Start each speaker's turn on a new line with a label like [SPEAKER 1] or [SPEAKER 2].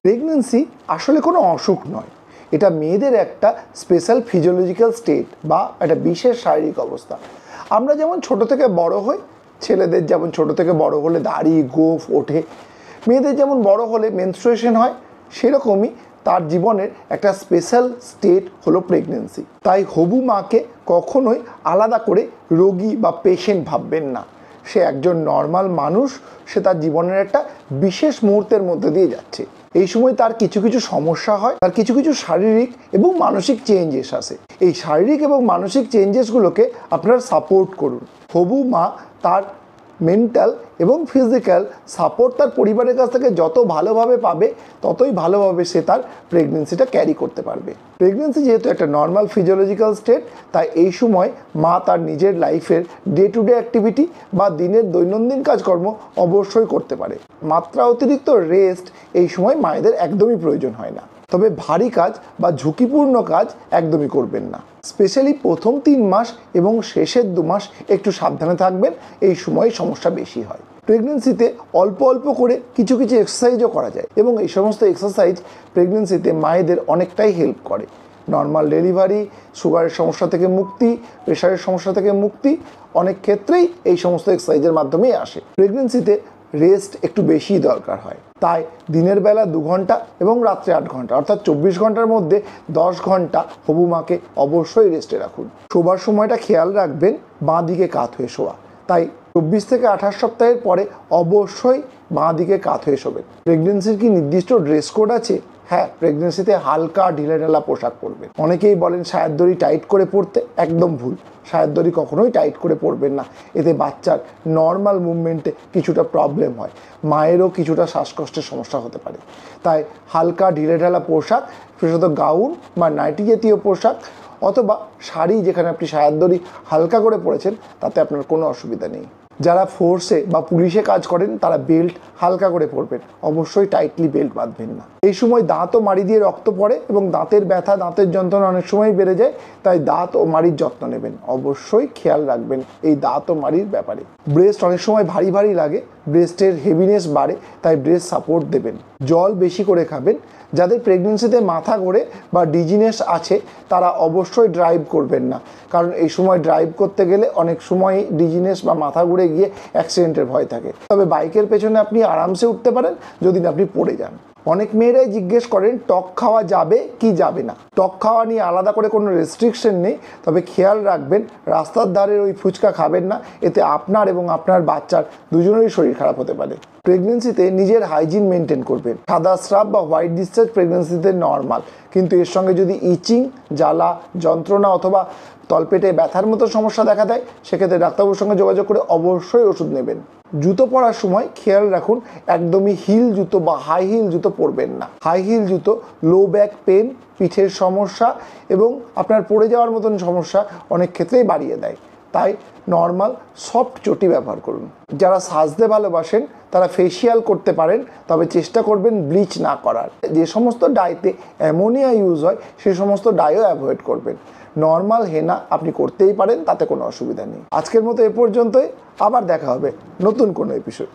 [SPEAKER 1] Pregnancy আসলে কোনো অসুখ নয়, এটা মেয়েদের একটা স্পেশাল ফিজিওলজিক্যাল স্টেট বা একটা বিশেষ শারীরিক অবস্থা। আমরা যেমন ছোট থেকে বড় হই, ছেলেদের যেমন ছোট থেকে বড় হলে দাড়ি গোঁফ ওঠে, মেয়েদের যেমন বড় হলে মেনস্ট্রুয়েশন হয়, সেরকমই তার জীবনের একটা স্পেশাল স্টেট হলো প্রেগনেন্সি। তাই হবু মাকে কখনোই আলাদা করে রোগী বা পেশেন্ট ভাববেন না। সে একজন নর্মাল মানুষ, সে তার জীবনের একটা বিশেষ মুহূর্তের মধ্যে দিয়ে যাচ্ছে। এই সময় তার কিছু কিছু সমস্যা হয়, তার কিছু কিছু শারীরিক এবং মানসিক চেঞ্জেস আসে। এই শারীরিক এবং মানসিক চেঞ্জেসগুলোকে আপনারা সাপোর্ট করুন। হবু মা তার মেন্টাল এবং ফিজিক্যাল সাপোর্ট তার পরিবারের কাছ থেকে যত ভালোভাবে পাবে, ততই ভালোভাবে সে তার প্রেগনেন্সিটা ক্যারি করতে পারবে। প্রেগনেন্সি যেহেতু একটা নর্মাল ফিজিওলজিক্যাল স্টেট, তাই এই সময় মা তার নিজের লাইফের ডে টু ডে অ্যাক্টিভিটি বা দিনের দৈনন্দিন কাজকর্ম অবশ্যই করতে পারে। মাত্রা অতিরিক্ত রেস্ট এই সময় মায়েদের একদমই প্রয়োজন হয় না। তবে ভারী কাজ বা ঝুঁকিপূর্ণ কাজ একদমই করবেন না। স্পেশালি প্রথম 3 মাস এবং শেষের 2 মাস একটু সাবধানে থাকবেন, এই সময় সমস্যা বেশি হয়। প্রেগনেন্সিতে অল্প অল্প করে কিছু কিছু এক্সারসাইজও করা যায় এবং এই সমস্ত এক্সারসাইজ প্রেগনেন্সিতে মায়েদের অনেকটাই হেল্প করে। নর্মাল ডেলিভারি, সুগারের সমস্যা থেকে মুক্তি, প্রেশারের সমস্যা থেকে মুক্তি অনেক ক্ষেত্রেই এই সমস্ত এক্সারসাইজের মাধ্যমেই আসে। প্রেগনেন্সিতে রেস্ট একটু বেশিই দরকার হয়, তাই দিনের বেলা 2 ঘন্টা এবং রাত্রে 8 ঘন্টা অর্থাৎ 24 ঘন্টার মধ্যে 10 ঘন্টা হবু মাকে অবশ্যই রেস্টে রাখুন। শোবার সময়টা খেয়াল রাখবেন বাঁ দিকে কাত হয়ে শোয়া। তাই 24 থেকে 28 সপ্তাহের পরে অবশ্যই বাঁ দিকে কাত হয়ে শোবেন। প্রেগনেন্সির কি নির্দিষ্ট ড্রেস কোড আছে? হ্যাঁ, প্রেগনেন্সিতে হালকা ঢিলেঢালা পোশাক পরবেন। অনেকেই বলেন শায়ের দড়ি টাইট করে পরতে, একদম ভুল। শায়ের দড়ি কখনোই টাইট করে পরবেন না, এতে বাচ্চার নর্মাল মুভমেন্টে কিছুটা প্রবলেম হয়, মায়েরও কিছুটা শ্বাসকষ্টের সমস্যা হতে পারে। তাই হালকা ঢিলেঢালা পোশাক, বিশেষত গাউন বা নাইটি জাতীয় পোশাক অথবা শাড়ি, যেখানে আপনি শায়ের দড়ি হালকা করে পরেছেন, তাতে আপনার কোনো অসুবিধা নেই। যারা ফোর্সে বা পুলিশে কাজ করেন তারা বেল্ট হালকা করে পরবেন, অবশ্যই টাইটলি বেল্ট বাঁধবেন না। এই সময় দাঁত ও মাড়ি দিয়ে রক্ত পড়ে এবং দাঁতের ব্যথা, দাঁতের যন্ত্রণা অনেক সময় বেড়ে যায়, তাই দাঁত ও মাড়ির যত্ন নেবেন। অবশ্যই খেয়াল রাখবেন এই দাঁত ও মাড়ির ব্যাপারে। ব্রেস্ট অনেক সময় ভারী ভারী লাগে, ব্রেস্টের হেভিনেস বাড়ে, তাই ব্রেস্ট সাপোর্ট দেবেন। জল বেশি করে খাবেন। যাদের প্রেগনেন্সিতে মাথা ঘোরে বা ডিজিনেস আছে তারা অবশ্যই ড্রাইভ করবেন না, কারণ এই সময় ড্রাইভ করতে গেলে অনেক সময় ডিজিনেস বা মাথা ঘুরে গিয়ে অ্যাক্সিডেন্টের ভয় থাকে। তবে বাইকের পেছনে আপনি আরামসে উঠতে পারেন যদি আপনি পড়ে যান। অনেক মেয়েরাই জিজ্ঞেস করেন টক খাওয়া যাবে কি যাবে না। টক খাওয়া নিয়ে আলাদা করে কোনো রেস্ট্রিকশন নেই, তবে খেয়াল রাখবেন রাস্তার ধারের ওই ফুচকা খাবেন না, এতে আপনার এবং আপনার বাচ্চার দুজনেরই শরীর খারাপ হতে পারে। প্রেগনেন্সিতে নিজের হাইজিন মেনটেন করবেন। সাদা স্রাব বা হোয়াইট ডিসচার্জ প্রেগনেন্সিতে নর্মাল, কিন্তু এর সঙ্গে যদি ইচিং, জ্বালা, যন্ত্রণা অথবা তলপেটে ব্যথার মতো সমস্যা দেখা দেয়, সেক্ষেত্রে ডাক্তারবাবুর সঙ্গে যোগাযোগ করে অবশ্যই ওষুধ নেবেন। জুতো পরার সময় খেয়াল রাখুন একদমই হিল জুতো বা হাই হিল জুতো পরবেন না। হাই হিল জুতো লো ব্যাক পেন, পিঠের সমস্যা এবং আপনার পড়ে যাওয়ার মতন সমস্যা অনেক ক্ষেত্রেই বাড়িয়ে দেয়। তাই নর্মাল সফট চটি ব্যবহার করুন। যারা সাজতে ভালোবাসেন তারা ফেসিয়াল করতে পারেন, তবে চেষ্টা করবেন ব্লিচ না করার। যে সমস্ত ডাইতে অ্যামোনিয়া ইউজ হয় সেই সমস্ত ডাইও অ্যাভয়েড করবেন। নর্মাল হেনা আপনি করতেই পারেন, তাতে কোনো অসুবিধা নেই। আজকের মতো এ পর্যন্তই, আবার দেখা হবে নতুন কোনো এপিসোড।